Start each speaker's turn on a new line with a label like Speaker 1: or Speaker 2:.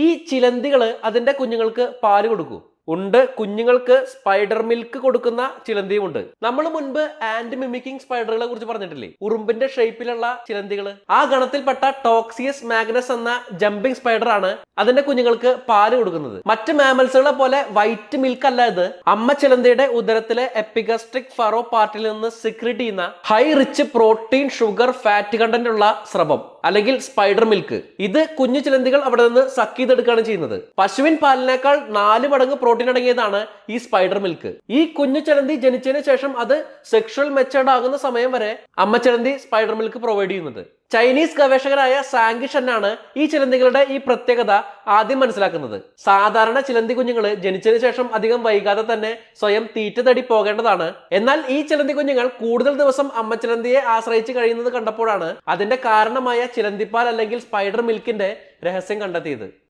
Speaker 1: ഈ ചിലന്തികള് അതിന്റെ കുഞ്ഞുങ്ങൾക്ക് പാല് കൊടുക്കൂ? ഉണ്ട്. കുഞ്ഞുങ്ങൾക്ക് സ്പൈഡർ മിൽക്ക് കൊടുക്കുന്ന ചിലന്തിയുമുണ്ട്. നമ്മൾ മുൻപ് ആന്റ് മിമിക്കിംഗ് സ്പൈഡറുകളെ കുറിച്ച് പറഞ്ഞിട്ടില്ലേ? ഉറുമ്പിന്റെ ഷേപ്പിലുള്ള ചിലന്തികൾ. ആ ഗണത്തിൽപ്പെട്ട ടോക്സിയസ് മാഗ്നസ് എന്ന ജമ്പിംഗ് സ്പൈഡർ ആണ് അതിന്റെ കുഞ്ഞുങ്ങൾക്ക് പാല് കൊടുക്കുന്നത്. മറ്റ് മാമൽസുകളെ പോലെ വൈറ്റ് മിൽക്ക് അല്ല ഇത്. അമ്മ ചിലന്തിയുടെ ഉദരത്തിലെ എപ്പിഗസ്ട്രിക് ഫറോ പാർട്ടിൽ നിന്ന് സിക്രീറ്റ് ചെയ്യുന്ന high rich protein, sugar, fat content ഉള്ള സ്രവം അല്ലെങ്കിൽ സ്പൈഡർ മിൽക്ക്. ഇത് കുഞ്ഞു ചിലന്തികൾ അവിടെ നിന്ന് സക്ക് ചെയ്തെടുക്കുകയാണ് ചെയ്യുന്നത്. പശുവിൻ പാലിനേക്കാൾ 4 മടങ്ങ് പ്രോട്ടീൻ അടങ്ങിയതാണ് ഈ സ്പൈഡർ മിൽക്ക്. ഈ കുഞ്ഞു ചിലന്തി ജനിച്ചതിന് ശേഷം അത് സെക്ഷൽ മെച്ചേർഡ് ആകുന്ന സമയം വരെ അമ്മ ചിലന്തി സ്പൈഡർ മിൽക്ക് പ്രൊവൈഡ് ചെയ്യുന്നുണ്ട്. ചൈനീസ് ഗവേഷകരായ സാങ്കി ഷെന്നാണ് ഈ ചിലന്തികളുടെ ഈ പ്രത്യേകത ആദ്യം മനസ്സിലാക്കുന്നത്. സാധാരണ ചിലന്തി കുഞ്ഞുങ്ങൾ ജനിച്ചതിന് ശേഷം അധികം വൈകാതെ തന്നെ സ്വയം തീറ്റ തേടി പോകേണ്ടതാണ്. എന്നാൽ ഈ ചിലന്തി കുഞ്ഞുങ്ങൾ കൂടുതൽ ദിവസം അമ്മ ചിലന്തിയെ ആശ്രയിച്ച് കഴിയുന്നത് കണ്ടപ്പോഴാണ് അതിന്റെ കാരണമായ ചിലന്തിപ്പാൽ അല്ലെങ്കിൽ സ്പൈഡർ മിൽക്കിന്റെ രഹസ്യം കണ്ടെത്തിയത്.